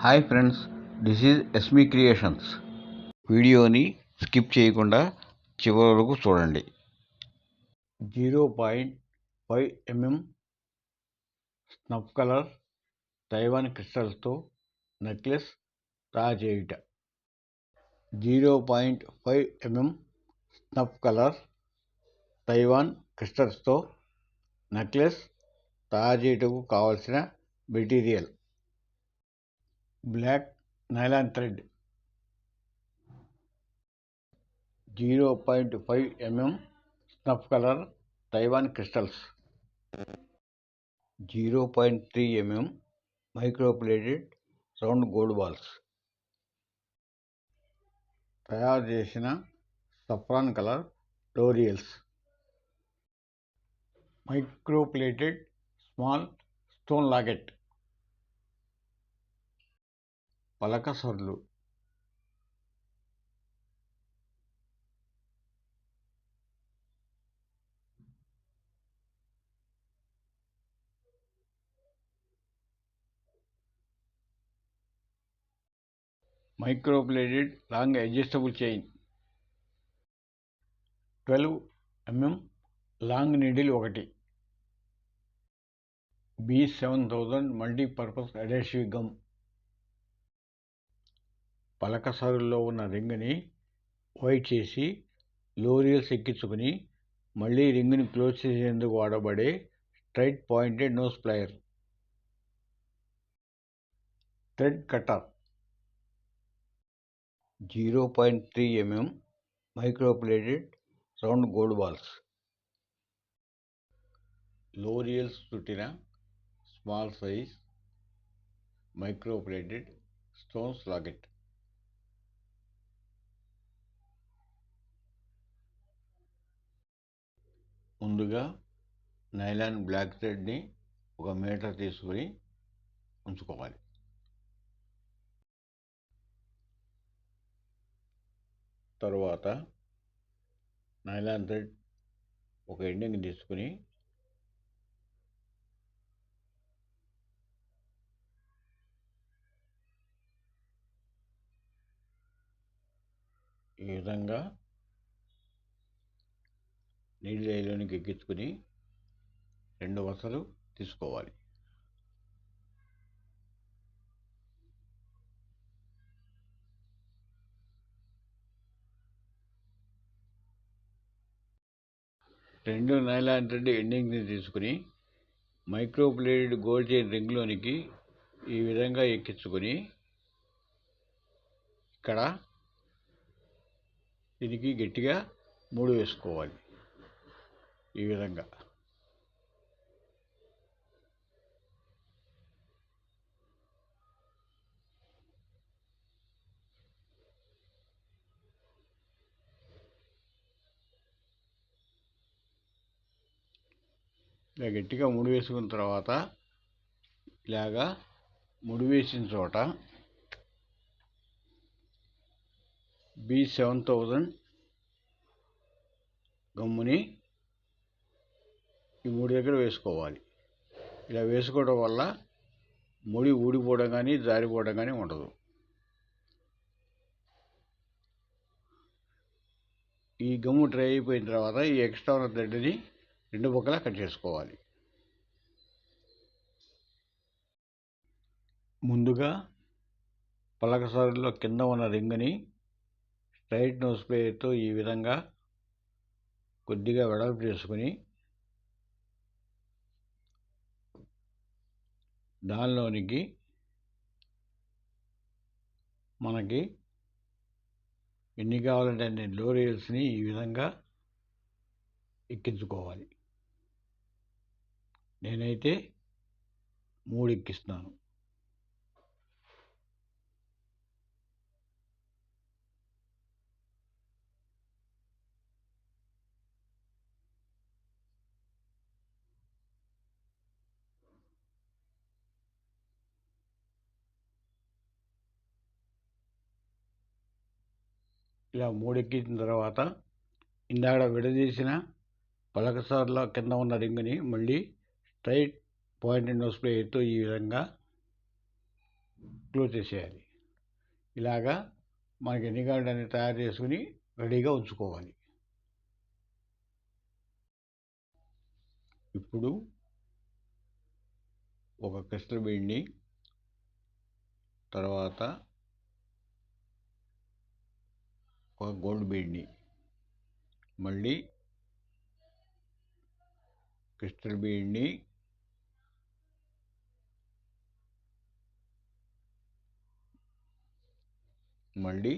Hi friends, this is Esmi Creations. వీడియోని స్కిప్ చేయకుండా చివరి వరకు చూడండి. 0.5 mm స్నఫ్ కలర్ తైవాన్ క్రిస్టల్స్తో నెక్లెస్ తయారు చేయుట. 0.5 mm స్నఫ్ కలర్ తైవాన్ క్రిస్టల్స్తో నెక్లెస్ తయారు చేయుటకు కావలసిన material: black nylon thread, 0.5 mm snuff colour Taiwan crystals, 0.3 mm microplated round gold balls, తయారు చేసిన సఫ్రాన్ కలర్ లోరియల్స్, మైక్రోప్లేటెడ్ స్మాల్ స్టోన్ లాకెట్, పలక సర్లు, microplated long adjustable chain, 12 mm long needle ఒకటి, B7000 మల్టీపర్పస్ అడేసివ్ గమ్. పలక సరుల్లో ఉన్న రింగ్ని white చేసి లోరియల్స్ ఎక్కించుకుని మళ్ళీ రింగ్ని క్లోజ్ చేసేందుకు వాడబడే straight pointed nose plier, thread cutter, 0.3 mm microplated round gold balls, లోరియల్స్ చుట్టిన small size microplated stones locket. ముందుగా నైలాన్ బ్లాక్ థ్రెడ్ని 1 మీటర్ తీసుకుని ఉంచుకోవాలి. తరువాత నైలాన్ థ్రెడ్ ఒక ఎండింగ్ తీసుకుని ఈ విధంగా నీళ్ళ లైన్లోనికి ఎక్కించుకుని 2 వరుసలు తీసుకోవాలి. రెండు నైలాన్ థ్రెడ్ ఎండింగ్ని తీసుకుని మైక్రోప్లేటెడ్ గోల్డ్ చైన్ రింగ్లోనికి ఈ విధంగా ఎక్కించుకొని ఇక్కడ దీనికి గట్టిగా ముడి వేసుకోవాలి. ఈ విధంగా ఇలా గట్టిగా ముడి వేసుకున్న తర్వాత ఇలాగా ముడి వేసిన చోట B7000 గమ్ముని ఈ ముడి దగ్గర వేసుకోవాలి. ఇలా వేసుకోవడం వల్ల ముడి ఊడిపోవడం కానీ జారిపోవడం కానీ ఉండదు. ఈ గమ్ము డ్రై అయిపోయిన తర్వాత ఈ ఎక్స్ట్రా ఉన్న థ్రెడ్ని 2 పక్కలా కట్ చేసుకోవాలి. ముందుగా పలక సారులో కింద ఉన్న రింగ్ని స్ట్రైట్ నోస్ ప్లేయర్తో ఈ విధంగా కొద్దిగా వెడల్పు చేసుకుని దానిలోనికి మనకి ఎన్ని కావాలంటే అన్ని లోరియల్స్ని ఈ విధంగా ఎక్కించుకోవాలి. నేనైతే 3 ఎక్కిస్తున్నాను. ఇలా 3 ఎక్కించిన తర్వాత ఇందాక విడదీసిన పలకసార్ల కింద ఉన్న రింగ్ని మళ్ళీ స్ట్రైట్ పాయింటెడ్ నోస్ ప్లేయర్తో ఈ విధంగా క్లోజ్ చేసేయాలి. ఇలాగా మనకి ఎన్ని కావాలంటే అన్ని తయారు చేసుకుని రెడీగా ఉంచుకోవాలి. ఇప్పుడు ఒక క్రిస్టల్ బీడ్ని, తర్వాత ఒక గోల్డ్ బీడ్ని, మళ్ళీ క్రిస్టల్ బీడ్ని, మళ్ళీ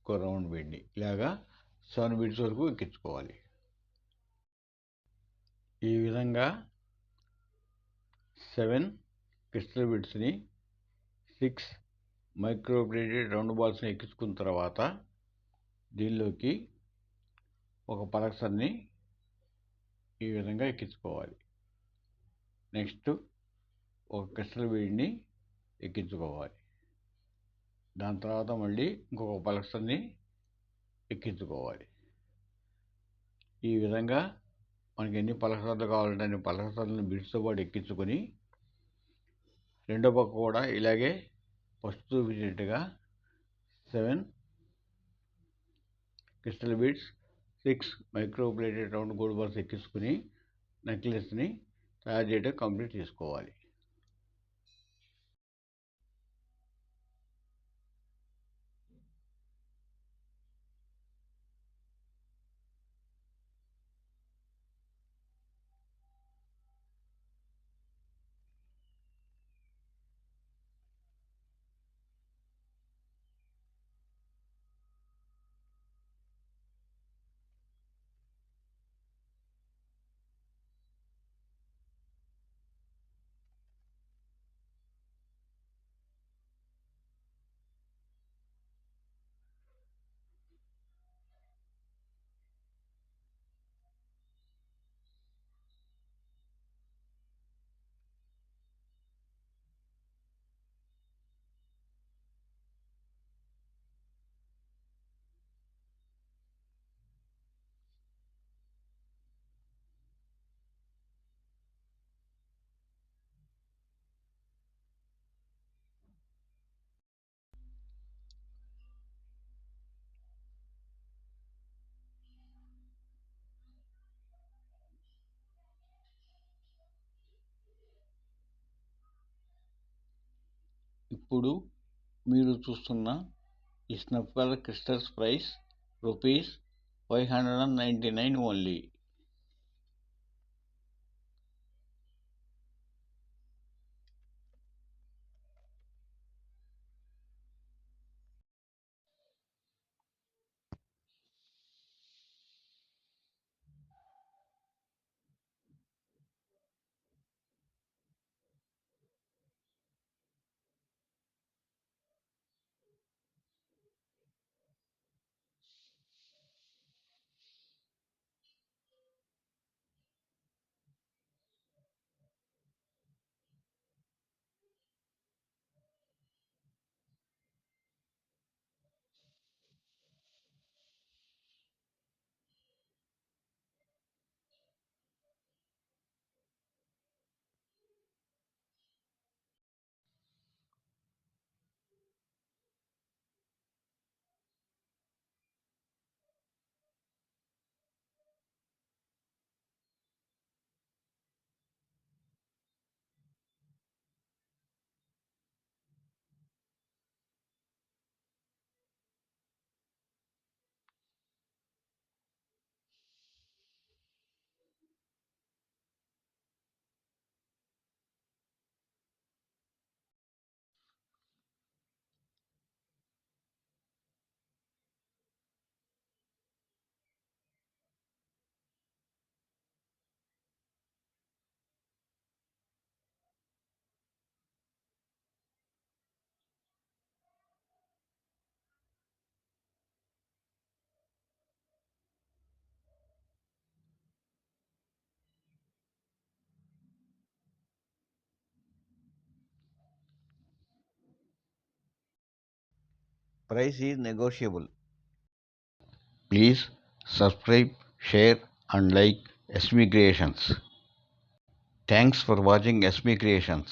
ఒక రౌండ్ బీడ్ని, ఇలాగా 7 బీడ్స్ వరకు ఎక్కించుకోవాలి. ఈ విధంగా 7 క్రిస్టల్ బీడ్స్ని 6 మైక్రో బ్లేడెడ్ రౌండ్ బాల్స్ని ఎక్కించుకున్న తర్వాత దీనిలోకి ఒక పలక్సర్ని ఈ విధంగా ఎక్కించుకోవాలి. నెక్స్ట్ ఒక క్రిస్టల్ బీడ్ని ఎక్కించుకోవాలి. దాని తర్వాత మళ్ళీ ఇంకొక పలక్సర్ని ఎక్కించుకోవాలి. ఈ విధంగా మనకి ఎన్ని పలకసర్లు కావాలంటే అన్ని పలకసర్లను బిడ్స్తో పాటు ఎక్కించుకొని రెండో పక్క కూడా ఇలాగే ఫస్ట్ చూపించినట్టుగా 7 crystal beads, 6 micro plated round gold balls ఎక్కించుకుని నెక్లెస్ని తయారు చేయడం కంప్లీట్ చేసుకోవాలి. ఇప్పుడు మీరు చూస్తున్న ఈ snuff colour crystals price ₹599 only. Price is negotiable. Please subscribe, share and like SME Creations. Thanks for watching SME Creations.